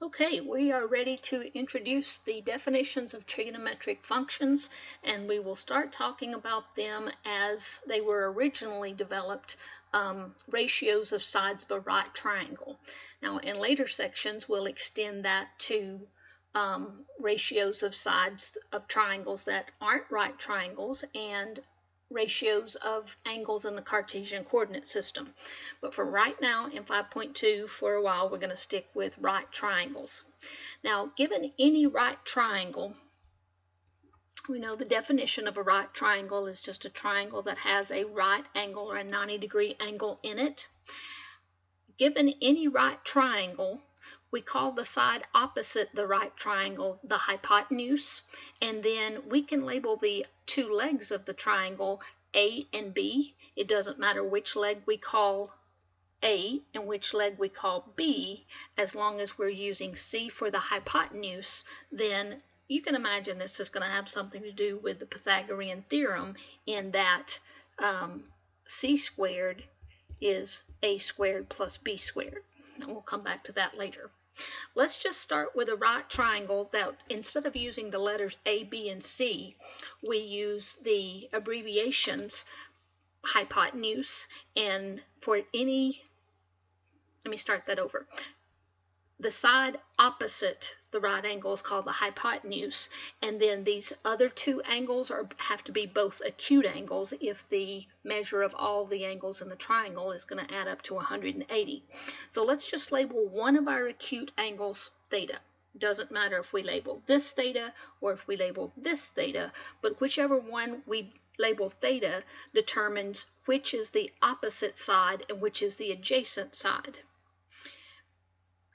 Okay, we are ready to introduce the definitions of trigonometric functions, and we will start talking about them as they were originally developed, ratios of sides of a right triangle. Now, in later sections, we'll extend that to ratios of sides of triangles that aren't right triangles and ratios of angles in the Cartesian coordinate system. But for right now, in 5.2, for a while, we're going to stick with right triangles. Now, given any right triangle, we know the definition of a right triangle is just a triangle that has a right angle or a 90-degree angle in it. Given any right triangle, we call the side opposite the right triangle the hypotenuse, and then we can label the two legs of the triangle A and B. It doesn't matter which leg we call A and which leg we call B, as long as we're using C for the hypotenuse. Then you can imagine this is going to have something to do with the Pythagorean theorem, in that C squared is A squared plus B squared. And we'll come back to that later. Let's just start with a right triangle that, instead of using the letters A, B, and C, we use the abbreviations hypotenuse, and for any, let me start that over. The side opposite the right angle is called the hypotenuse, and then these other two angles have to be both acute angles if the measure of all the angles in the triangle is going to add up to 180. So let's just label one of our acute angles theta. Doesn't matter if we label this theta or if we label this theta, but whichever one we label theta determines which is the opposite side and which is the adjacent side.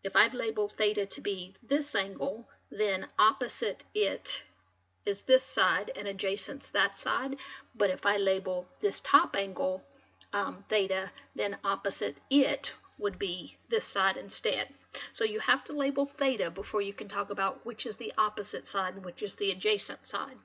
If I've labeled theta to be this angle, then opposite it is this side and adjacent's that side. But if I label this top angle theta, then opposite it would be this side instead. So you have to label theta before you can talk about which is the opposite side and which is the adjacent side.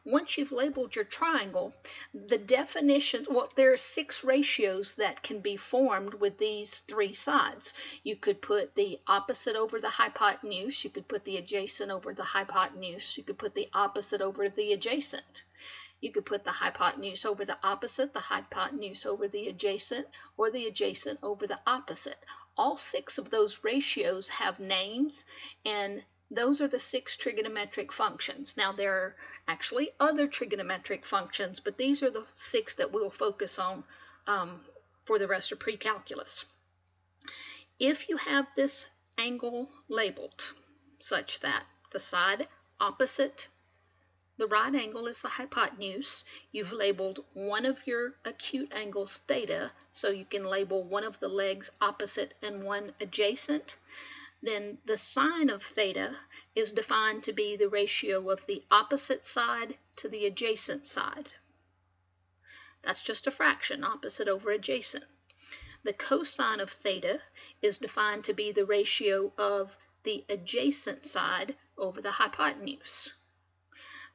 Once you've labeled your triangle, the definition, well, there are 6 ratios that can be formed with these 3 sides. You could put the opposite over the hypotenuse, you could put the adjacent over the hypotenuse, you could put the opposite over the adjacent. You could put the hypotenuse over the opposite, the hypotenuse over the adjacent, or the adjacent over the opposite. All 6 of those ratios have names, and those are the 6 trigonometric functions. Now, there are actually other trigonometric functions, but these are the 6 that we'll focus on for the rest of pre-calculus. If you have this angle labeled such that the side opposite the right angle is the hypotenuse, you've labeled one of your acute angles theta, so you can label one of the legs opposite and one adjacent. Then the sine of theta is defined to be the ratio of the opposite side to the adjacent side. That's just a fraction, opposite over adjacent. The cosine of theta is defined to be the ratio of the adjacent side over the hypotenuse.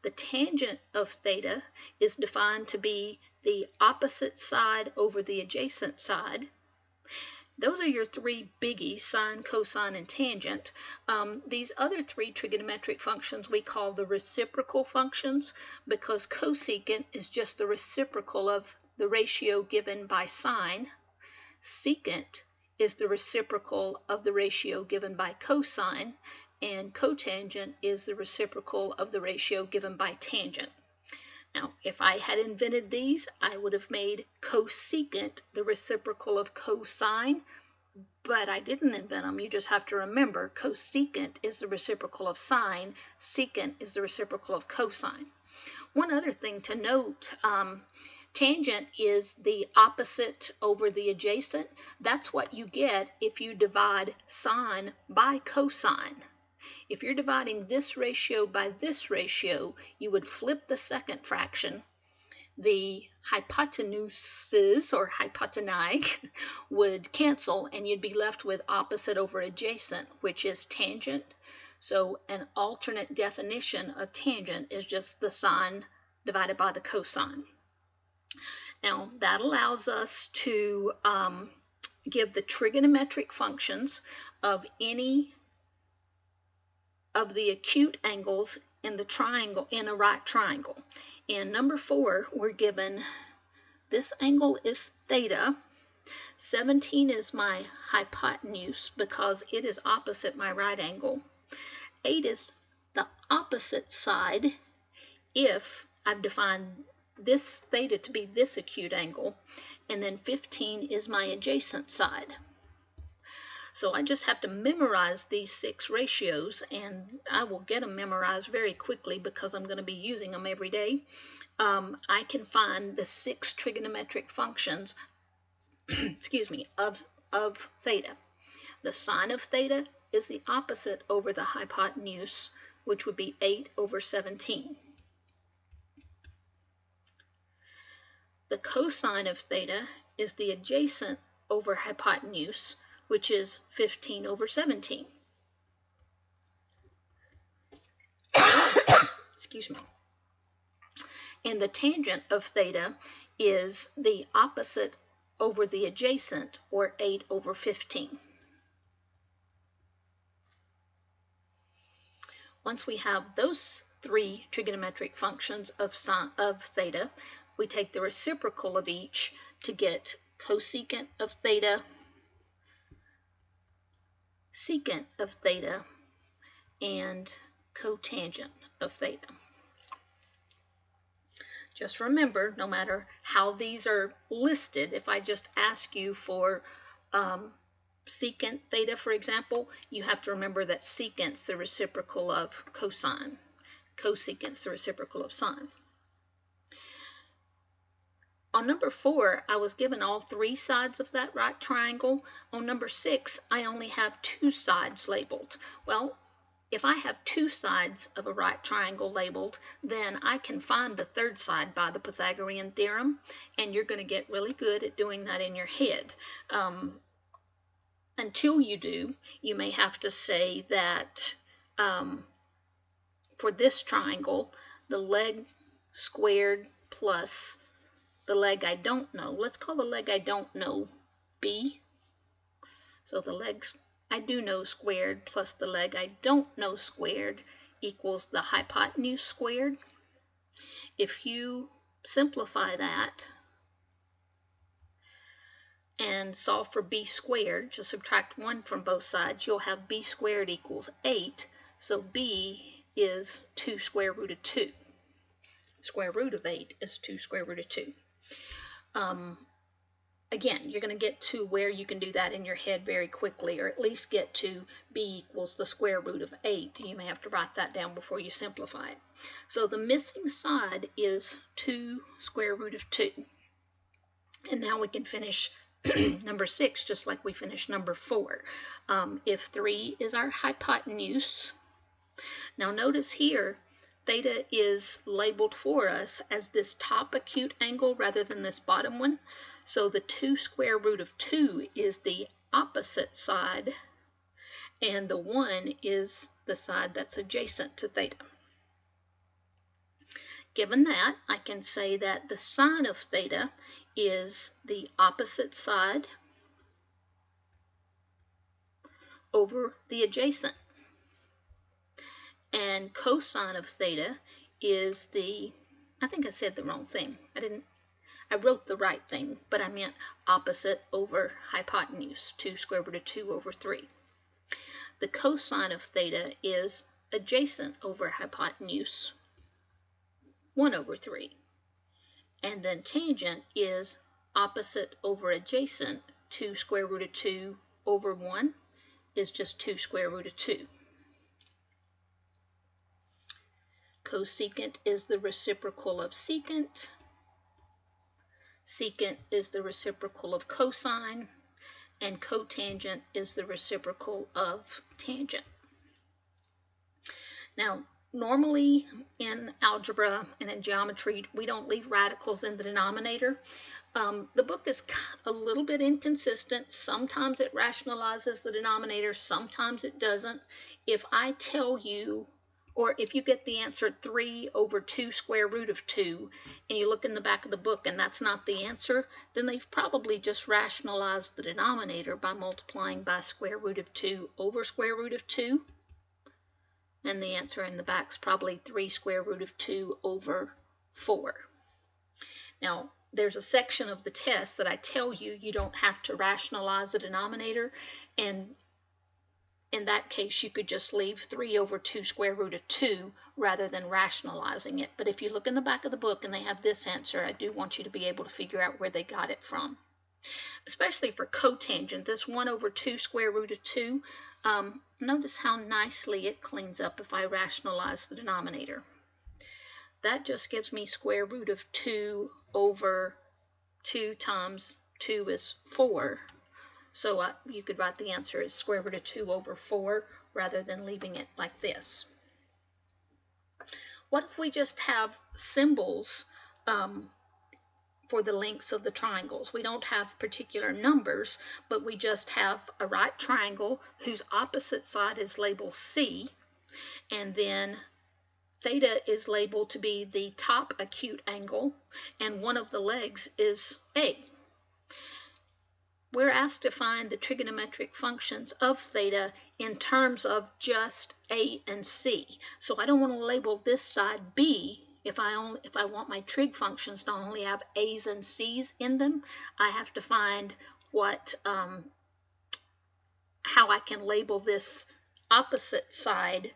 The tangent of theta is defined to be the opposite side over the adjacent side. Those are your 3 biggies, sine, cosine, and tangent. These other 3 trigonometric functions we call the reciprocal functions, because cosecant is just the reciprocal of the ratio given by sine. Secant is the reciprocal of the ratio given by cosine, and cotangent is the reciprocal of the ratio given by tangent. Now, if I had invented these, I would have made cosecant the reciprocal of cosine, but I didn't invent them. You just have to remember cosecant is the reciprocal of sine, secant is the reciprocal of cosine. One other thing to note, tangent is the opposite over the adjacent. That's what you get if you divide sine by cosine. If you're dividing this ratio by this ratio, you would flip the second fraction. The hypotenuses or hypotenae would cancel, and you'd be left with opposite over adjacent, which is tangent. So an alternate definition of tangent is just the sine divided by the cosine. Now, that allows us to give the trigonometric functions of any of the acute angles in the triangle, in a right triangle. In number 4, we're given this angle is theta. 17 is my hypotenuse because it is opposite my right angle. 8 is the opposite side if I've defined this theta to be this acute angle, and then 15 is my adjacent side. So I just have to memorize these 6 ratios, and I will get them memorized very quickly because I'm going to be using them every day. I can find the 6 trigonometric functions excuse me, of theta. The sine of theta is the opposite over the hypotenuse, which would be 8 over 17. The cosine of theta is the adjacent over hypotenuse, which is 15 over 17. Excuse me. And the tangent of theta is the opposite over the adjacent, or 8 over 15. Once we have those 3 trigonometric functions of theta, we take the reciprocal of each to get cosecant of theta, secant of theta, and cotangent of theta. Just remember, no matter how these are listed, if I just ask you for secant theta, for example, you have to remember that secant's the reciprocal of cosine. Cosecant's the reciprocal of sine. On number 4, I was given all 3 sides of that right triangle. On number 6, I only have 2 sides labeled. Well, if I have 2 sides of a right triangle labeled, then I can find the 3rd side by the Pythagorean theorem, and you're going to get really good at doing that in your head. Until you do, you may have to say that for this triangle, the leg squared plus the leg I don't know. Let's call the leg I don't know B. So the legs I do know squared plus the leg I don't know squared equals the hypotenuse squared. If you simplify that and solve for b squared, just subtract 1 from both sides, you'll have b squared equals 8. So b is 2 square root of 2. Square root of 8 is 2 square root of 2. Again, you're going to get to where you can do that in your head very quickly, or at least get to b equals the square root of 8. You may have to write that down before you simplify it. So the missing side is 2 square root of 2. And now we can finish number 6 just like we finished number 4. If 3 is our hypotenuse, now notice here, theta is labeled for us as this top acute angle rather than this bottom one. So the 2 square root of 2 is the opposite side, and the 1 is the side that's adjacent to theta. Given that, I can say that the sine of theta is the opposite side over the adjacent. And cosine of theta is the, I think I said the wrong thing. I wrote the right thing, but I meant opposite over hypotenuse, 2 square root of 2 over 3. The cosine of theta is adjacent over hypotenuse, 1 over 3. And then tangent is opposite over adjacent, 2 square root of 2 over 1 is just 2 square root of 2. Cosecant is the reciprocal of secant. Secant is the reciprocal of cosine, and cotangent is the reciprocal of tangent. Now, normally in algebra and in geometry, we don't leave radicals in the denominator. The book is a little bit inconsistent. Sometimes it rationalizes the denominator, sometimes it doesn't. If I tell you, or if you get the answer 3 over 2 square root of 2, and you look in the back of the book and that's not the answer, then they've probably just rationalized the denominator by multiplying by square root of 2 over square root of 2. And the answer in the back is probably 3 square root of 2 over 4. Now, there's a section of the test that I tell you you don't have to rationalize the denominator, and in that case you could just leave 3 over 2 square root of 2 rather than rationalizing it. But if you look in the back of the book and they have this answer, I do want you to be able to figure out where they got it from. Especially for cotangent, this 1 over 2 square root of 2, notice how nicely it cleans up if I rationalize the denominator. That just gives me square root of 2 over 2 times 2 is 4. So you could write the answer as square root of 2 over 4 rather than leaving it like this. What if we just have symbols for the lengths of the triangles? We don't have particular numbers, but we just have a right triangle whose opposite side is labeled C, and then theta is labeled to be the top acute angle, and one of the legs is A. We're asked to find the trigonometric functions of theta in terms of just A and C. So I don't want to label this side B. If I want my trig functions to only have A's and C's in them, I have to find what how I can label this opposite side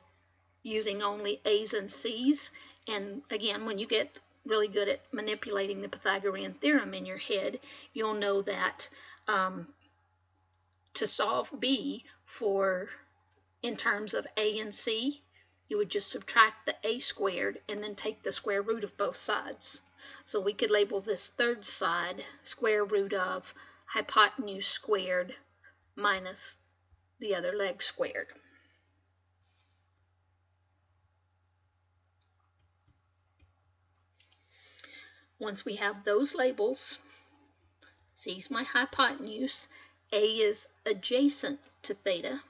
using only A's and C's. And again, when you get really good at manipulating the Pythagorean theorem in your head, you'll know that to solve B in terms of A and C, you would just subtract the A squared and then take the square root of both sides. So we could label this third side square root of hypotenuse squared minus the other leg squared. Once we have those labels, C is my hypotenuse, A is adjacent to theta,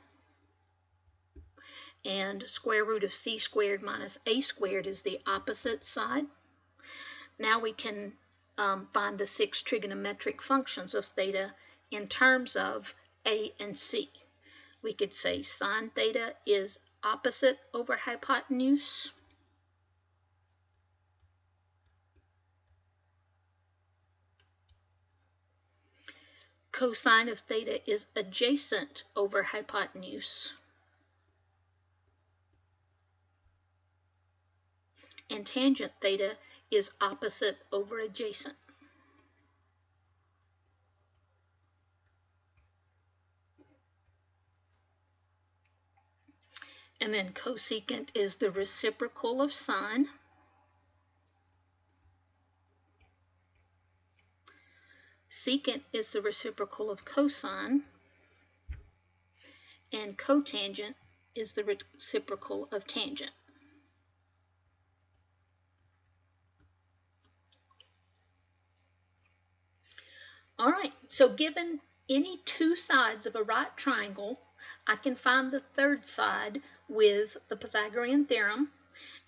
and square root of C squared minus A squared is the opposite side. Now we can find the 6 trigonometric functions of theta in terms of A and C. We could say sine theta is opposite over hypotenuse. Cosine of theta is adjacent over hypotenuse. And tangent theta is opposite over adjacent. And then cosecant is the reciprocal of sine. Secant is the reciprocal of cosine. And cotangent is the reciprocal of tangent. All right, so given any two sides of a right triangle, I can find the third side with the Pythagorean theorem,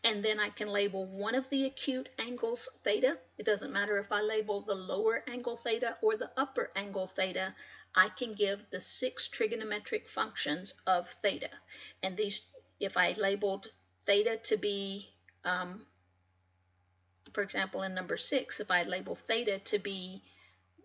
and then I can label one of the acute angles theta. It doesn't matter if I label the lower angle theta or the upper angle theta. I can give the 6 trigonometric functions of theta. And these, if I labeled theta to be, for example, in number 6, if I label theta to be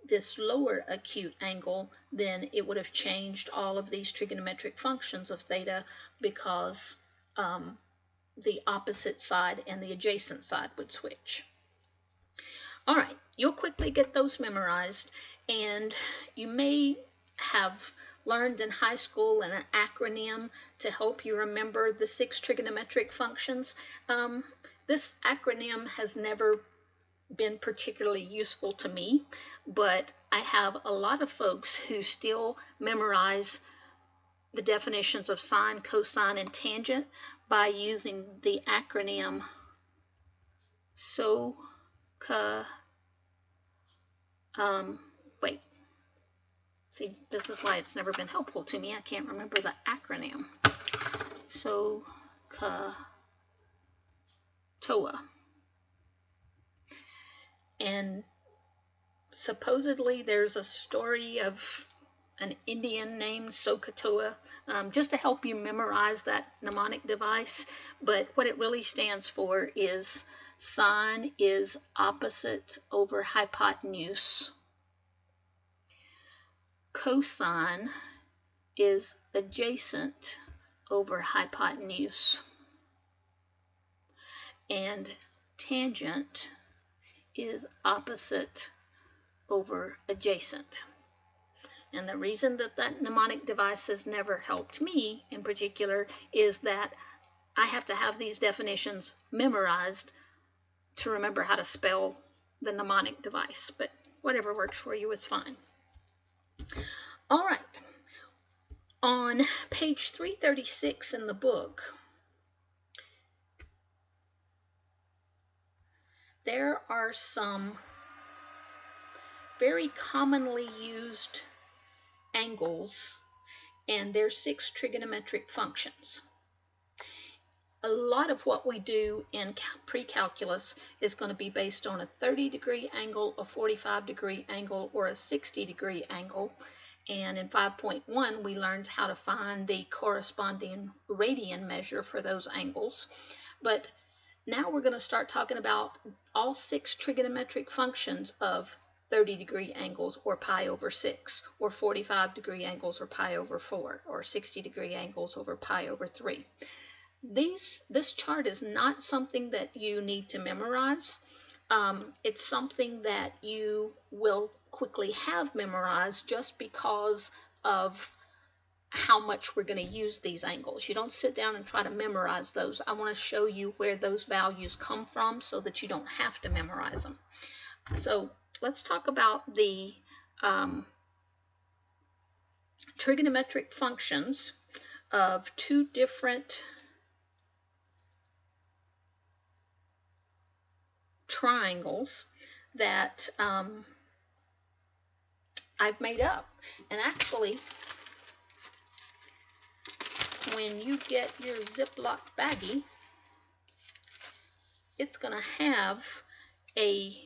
this lower acute angle, then it would have changed all of these trigonometric functions of theta, because the opposite side and the adjacent side would switch. All right, you'll quickly get those memorized, and you may have learned in high school an acronym to help you remember the 6 trigonometric functions. This acronym has never been particularly useful to me, but I have a lot of folks who still memorize the definitions of sine, cosine, and tangent by using the acronym see, this is why it's never been helpful to me. I can't remember the acronym. SOHCAHTOA. And supposedly there's a story of an Indian name, SOHCAHTOA, just to help you memorize that mnemonic device. But what it really stands for is sine is opposite over hypotenuse. Cosine is adjacent over hypotenuse. And tangent is opposite over adjacent. And the reason that that mnemonic device has never helped me in particular is that I have to have these definitions memorized to remember how to spell the mnemonic device. But whatever works for you is fine. All right. On page 336 in the book, there are some very commonly used angles, and there's 6 trigonometric functions. A lot of what we do in pre-calculus is going to be based on a 30-degree angle, a 45-degree angle, or a 60-degree angle. And in 5.1, we learned how to find the corresponding radian measure for those angles. But now we're going to start talking about all 6 trigonometric functions of 30-degree angles, or pi over 6, or 45-degree angles, or pi over 4, or 60-degree angles over pi over 3. This chart is not something that you need to memorize. It's something that you will quickly have memorized just because of how much we're going to use these angles. You don't sit down and try to memorize those. I want to show you where those values come from so that you don't have to memorize them. So let's talk about the trigonometric functions of 2 different triangles that I've made up. And actually, when you get your Ziploc baggie, it's going to have a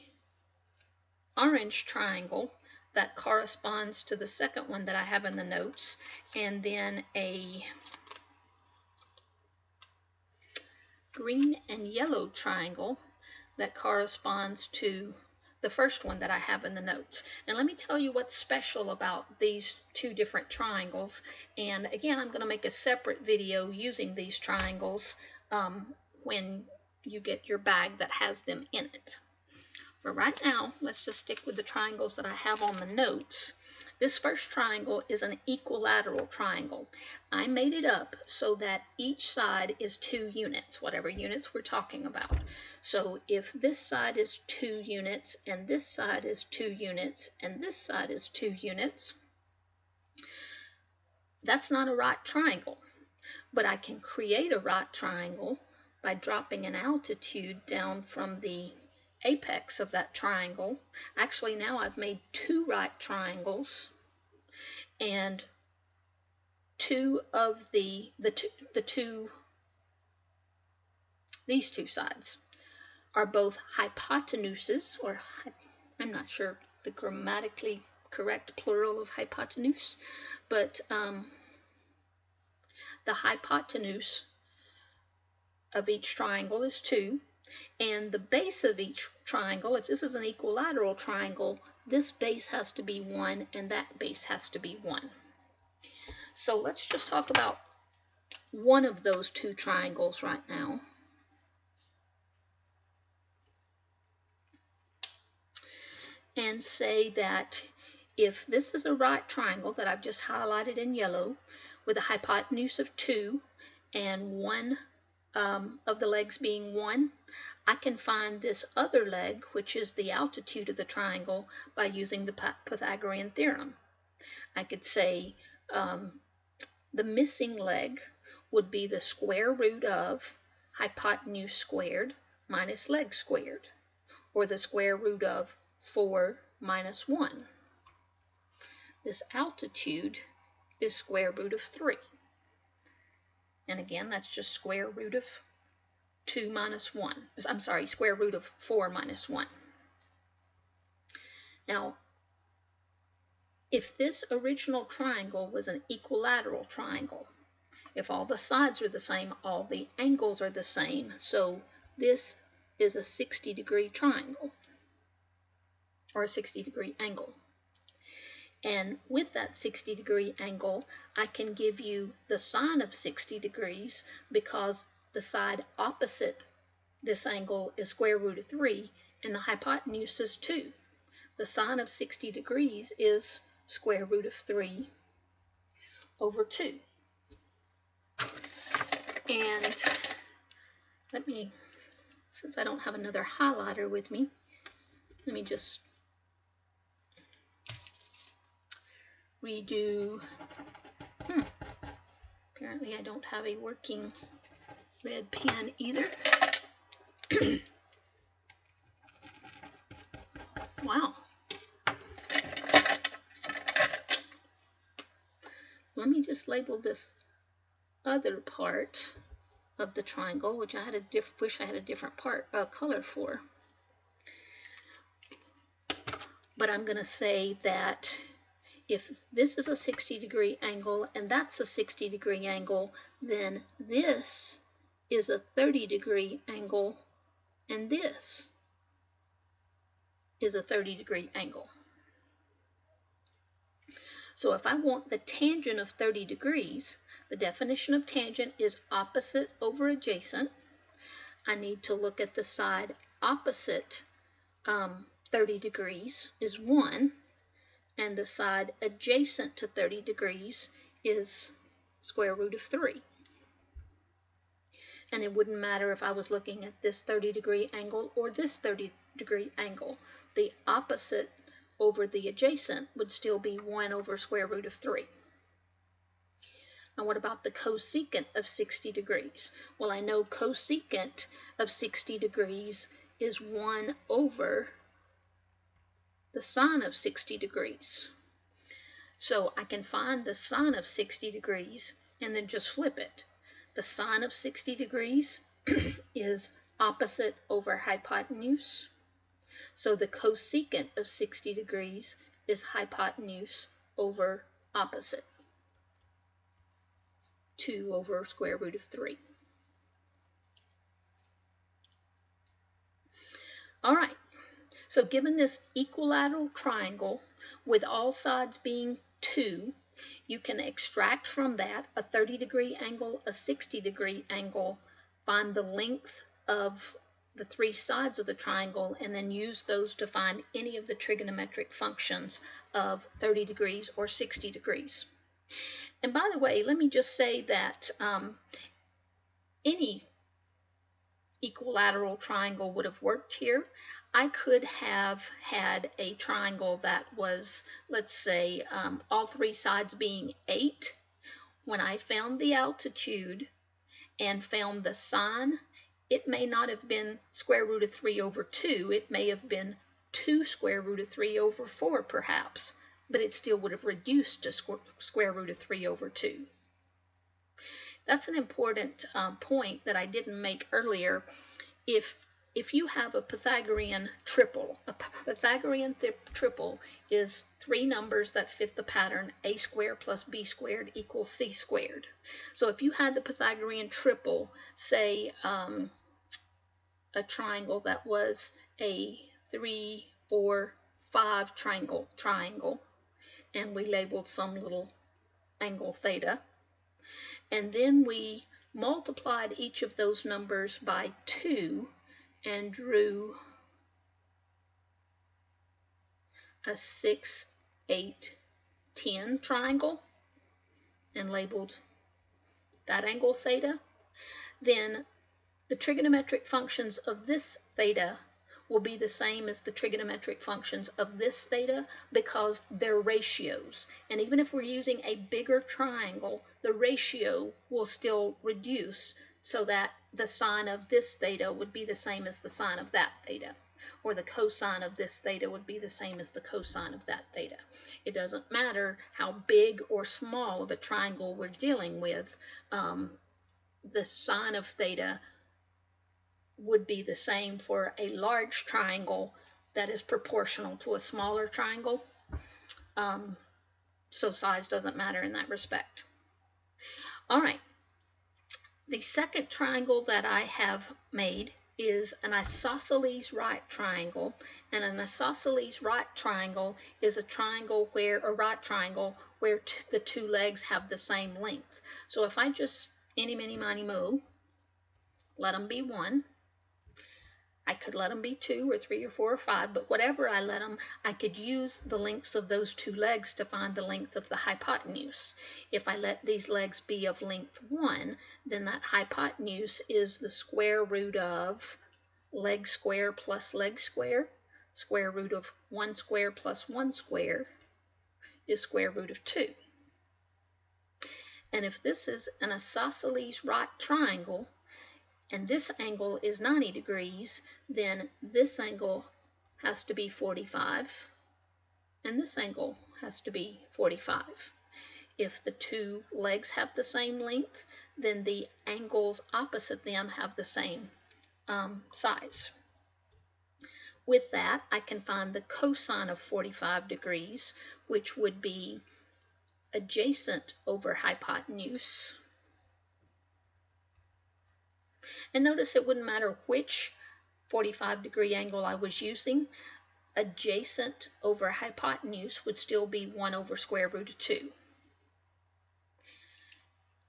orange triangle that corresponds to the second one that I have in the notes, and then a green and yellow triangle that corresponds to the first one that I have in the notes. And let me tell you what's special about these 2 different triangles. And again, I'm going to make a separate video using these triangles when you get your bag that has them in it. But right now, let's just stick with the triangles that I have on the notes. This first triangle is an equilateral triangle. I made it up so that each side is 2 units, whatever units we're talking about. So if this side is 2 units, and this side is 2 units, and this side is 2 units, that's not a right triangle. But I can create a right triangle by dropping an altitude down from the apex of that triangle. Actually, now I've made 2 right triangles, and 2 of these 2 sides are both hypotenuses, or I'm not sure the grammatically correct plural of hypotenuse, but the hypotenuse of each triangle is 2. And the base of each triangle, if this is an equilateral triangle, this base has to be 1 and that base has to be 1. So let's just talk about one of those 2 triangles right now. And say that if this is a right triangle that I've just highlighted in yellow with a hypotenuse of 2 and one of the legs being 1, I can find this other leg, which is the altitude of the triangle, by using the Pythagorean theorem. I could say the missing leg would be the square root of hypotenuse squared minus leg squared, or the square root of 4 minus 1. This altitude is square root of 3. And again, that's just square root of 2 minus 1. I'm sorry, square root of 4 minus 1. Now, if this original triangle was an equilateral triangle, if all the sides are the same, all the angles are the same, so this is a 60-degree triangle, or a 60-degree angle. And with that 60-degree angle, I can give you the sine of 60 degrees because the side opposite this angle is square root of 3 and the hypotenuse is 2. The sine of 60 degrees is square root of 3 over 2. And let me, since I don't have another highlighter with me, let me just redo. Apparently I don't have a working red pen either. Wow. Let me just label this other part of the triangle, which I had wish I had a different color for. But I'm going to say that if this is a 60-degree angle and that's a 60-degree angle, then this is a 30-degree angle and this is a 30-degree angle. So if I want the tangent of 30 degrees, the definition of tangent is opposite over adjacent. I need to look at the side opposite 30 degrees is 1, and the side adjacent to 30 degrees is square root of 3. And it wouldn't matter if I was looking at this 30-degree angle or this 30-degree angle. The opposite over the adjacent would still be 1 over square root of 3. Now what about the cosecant of 60 degrees? Well, I know cosecant of 60 degrees is 1 over the sine of 60 degrees. So I can find the sine of 60 degrees and then just flip it. The sine of 60 degrees is opposite over hypotenuse. So the cosecant of 60 degrees is hypotenuse over opposite. 2 over square root of 3. All right, so given this equilateral triangle with all sides being 2, you can extract from that a 30-degree angle, a 60-degree angle, find the length of the 3 sides of the triangle, and then use those to find any of the trigonometric functions of 30 degrees or 60 degrees. And by the way, let me just say that any equilateral triangle would have worked here. I could have had a triangle that was, let's say, all 3 sides being 8. When I found the altitude and found the sine, it may not have been square root of 3 over 2. It may have been 2 square root of 3 over 4 perhaps, but it still would have reduced to square root of 3 over 2. That's an important point that I didn't make earlier. If you have a Pythagorean triple, a Pythagorean triple is 3 numbers that fit the pattern a squared plus b squared equals c squared. So if you had the Pythagorean triple, say a triangle that was a 3, 4, 5 triangle, and we labeled some little angle theta, and then we multiplied each of those numbers by 2 and drew a 6, 8, 10 triangle and labeled that angle theta, then the trigonometric functions of this theta will be the same as the trigonometric functions of this theta because they're ratios. And even if we're using a bigger triangle, the ratio will still reduce so that the sine of this theta would be the same as the sine of that theta, or the cosine of this theta would be the same as the cosine of that theta. It doesn't matter how big or small of a triangle we're dealing with, the sine of theta would be the same for a large triangle that is proportional to a smaller triangle. So size doesn't matter in that respect. All right. The second triangle that I have made is an isosceles right triangle, and an isosceles right triangle is a triangle where a right triangle where the two legs have the same length. So if I just eeny, meeny, miny, moe, let them be 1. I could let them be 2 or 3 or 4 or 5, but whatever I let them, I could use the lengths of those two legs to find the length of the hypotenuse. If I let these legs be of length 1, then that hypotenuse is the square root of leg square plus leg square. Square root of 1 square plus 1 square is square root of 2. And if this is an isosceles right triangle, and this angle is 90 degrees, then this angle has to be 45, and this angle has to be 45. If the two legs have the same length, then the angles opposite them have the same size. With that, I can find the cosine of 45 degrees, which would be adjacent over hypotenuse. And notice it wouldn't matter which 45-degree angle I was using. Adjacent over hypotenuse would still be 1 over square root of 2.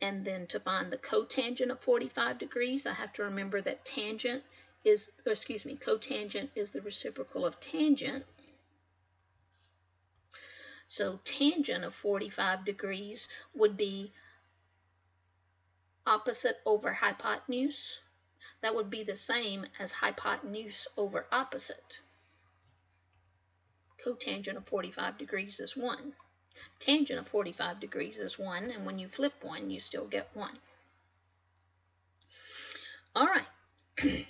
And then to find the cotangent of 45 degrees, I have to remember that cotangent is the reciprocal of tangent. So tangent of 45 degrees would be opposite over hypotenuse. That would be the same as hypotenuse over opposite. Cotangent of 45 degrees is 1. Tangent of 45 degrees is 1, and when you flip 1, you still get 1. All right.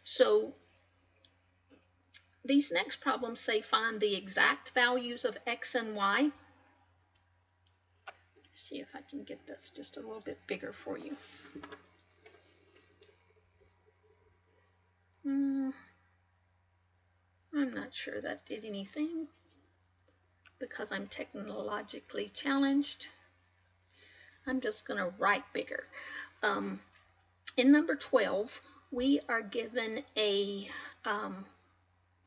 So these next problems say find the exact values of x and y. Let's see if I can get this just a little bit bigger for you. I'm not sure that did anything because I'm technologically challenged. I'm just going to write bigger. In number 12, we are given a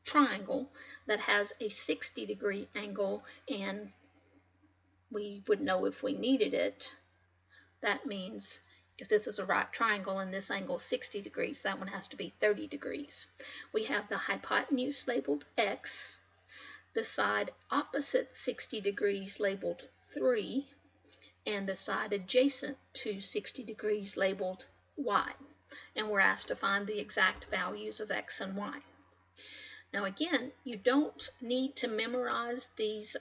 triangle that has a 60-degree angle, and we would know if we needed it. That means if this is a right triangle and this angle is 60 degrees, that one has to be 30 degrees. We have the hypotenuse labeled x, the side opposite 60 degrees labeled 3, and the side adjacent to 60 degrees labeled y. And we're asked to find the exact values of x and y. Now again, you don't need to memorize these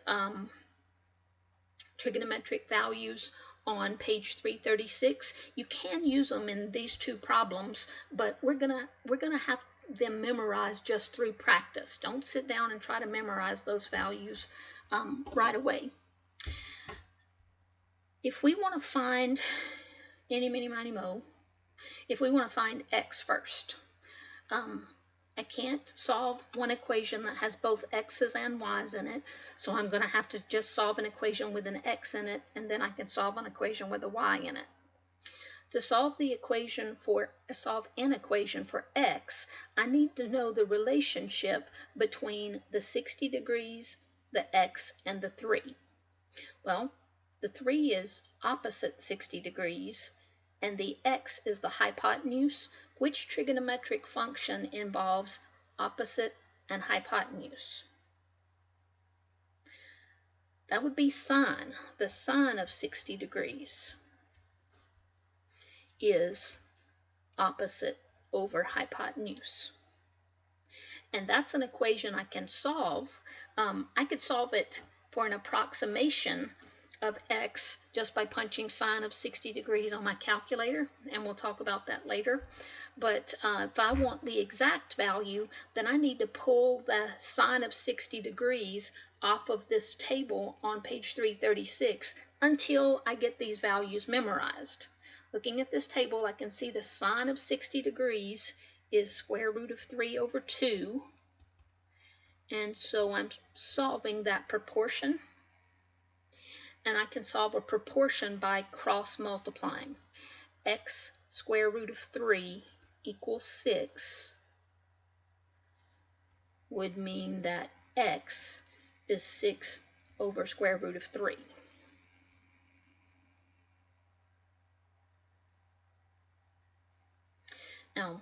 trigonometric values on page 336. You can use them in these two problems, but we're gonna have them memorized just through practice. Don't sit down and try to memorize those values right away. If we want to find eeny, meeny, miny, moe, if we want to find x first, I can't solve one equation that has both x's and y's in it, so I'm going to have to just solve an equation with an x in it, and then I can solve an equation with a y in it. To solve an equation for x, I need to know the relationship between the 60 degrees, the x, and the 3. Well, the 3 is opposite 60 degrees, and the x is the hypotenuse. Which trigonometric function involves opposite and hypotenuse? That would be sine. The sine of 60 degrees is opposite over hypotenuse. And that's an equation I can solve. I could solve it for an approximation of x just by punching sine of 60 degrees on my calculator, and we'll talk about that later. But if I want the exact value, then I need to pull the sine of 60 degrees off of this table on page 336 until I get these values memorized. Looking at this table, I can see the sine of 60 degrees is square root of 3 over 2. And so I'm solving that proportion. and I can solve a proportion by cross multiplying. X square root of 3 equals 6 would mean that x is 6 over square root of 3. Now,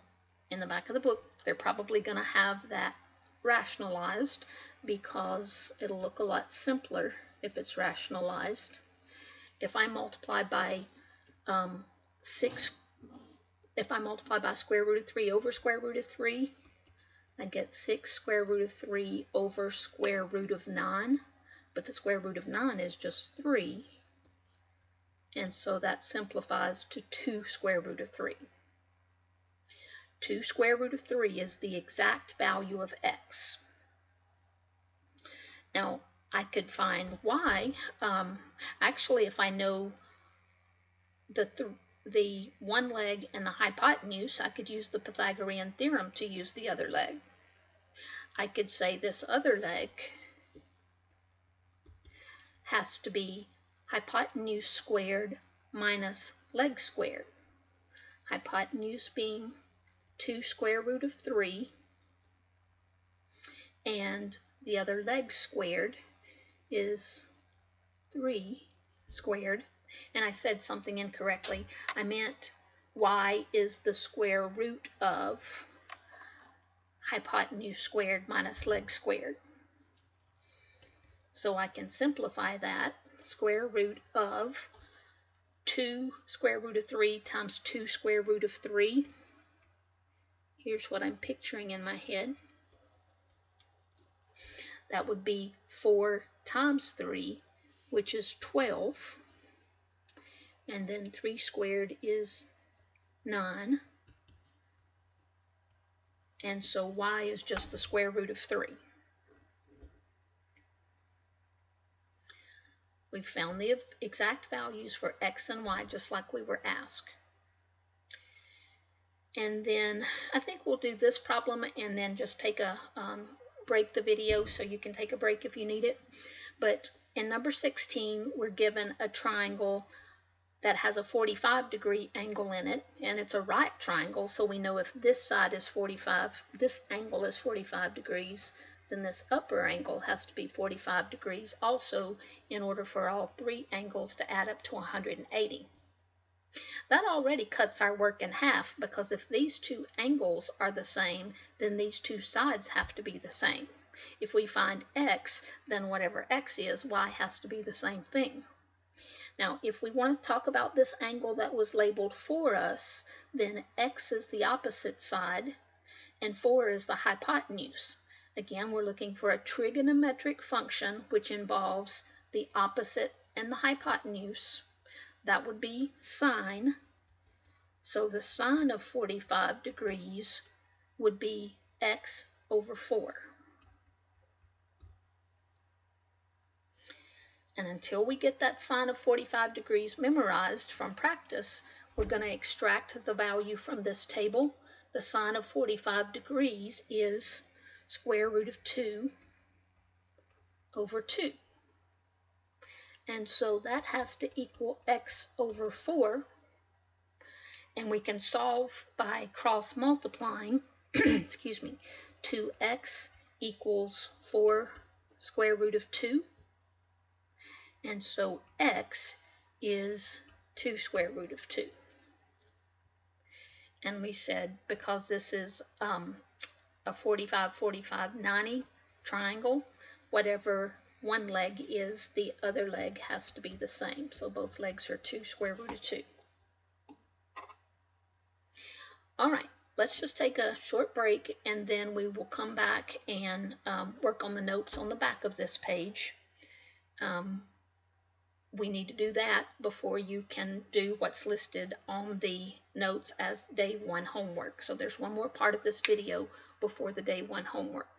in the back of the book, they're probably going to have that rationalized because it'll look a lot simpler if it's rationalized. If I multiply by 6, if I multiply by square root of 3 over square root of 3, I get 6 square root of 3 over square root of 9, but the square root of 9 is just 3, and so that simplifies to 2 square root of 3. 2 square root of 3 is the exact value of x. Now, I could find y. Actually, if I know the one leg and the hypotenuse, I could use the Pythagorean theorem to use the other leg. I could say this other leg has to be hypotenuse squared minus leg squared. Hypotenuse being 2 square root of 3, and the other leg squared is 3 squared. And I said something incorrectly. I meant y is the square root of hypotenuse squared minus leg squared. So I can simplify that. Square root of 2 square root of 3 times 2 square root of 3. Here's what I'm picturing in my head. That would be 4 times 3, which is 12. And then 3 squared is 9. And so y is just the square root of 3. We found the exact values for x and y just like we were asked. And then I think we'll do this problem and then just take a break the video so you can take a break if you need it. But in number 16, we're given a triangle that has a 45-degree angle in it, and it's a right triangle, so we know if this side is 45, this angle is 45 degrees, then this upper angle has to be 45 degrees also in order for all three angles to add up to 180. That already cuts our work in half, because if these two angles are the same, then these two sides have to be the same. If we find x, then whatever x is, y has to be the same thing. Now, if we want to talk about this angle that was labeled for us, then x is the opposite side, and 4 is the hypotenuse. Again, we're looking for a trigonometric function which involves the opposite and the hypotenuse. That would be sine. So the sine of 45 degrees would be x over 4. And until we get that sine of 45 degrees memorized from practice, we're going to extract the value from this table. The sine of 45 degrees is square root of 2 over 2. And so that has to equal x over 4. And we can solve by cross multiplying, excuse me, 2x equals 4 square root of 2. And so x is 2 square root of 2. And we said because this is a 45, 45, 90 triangle, whatever one leg is, the other leg has to be the same. So both legs are 2 square root of 2. All right, let's just take a short break, and then we will come back and work on the notes on the back of this page. We need to do that before you can do what's listed on the notes as day 1 homework. So there's one more part of this video before the day 1 homework.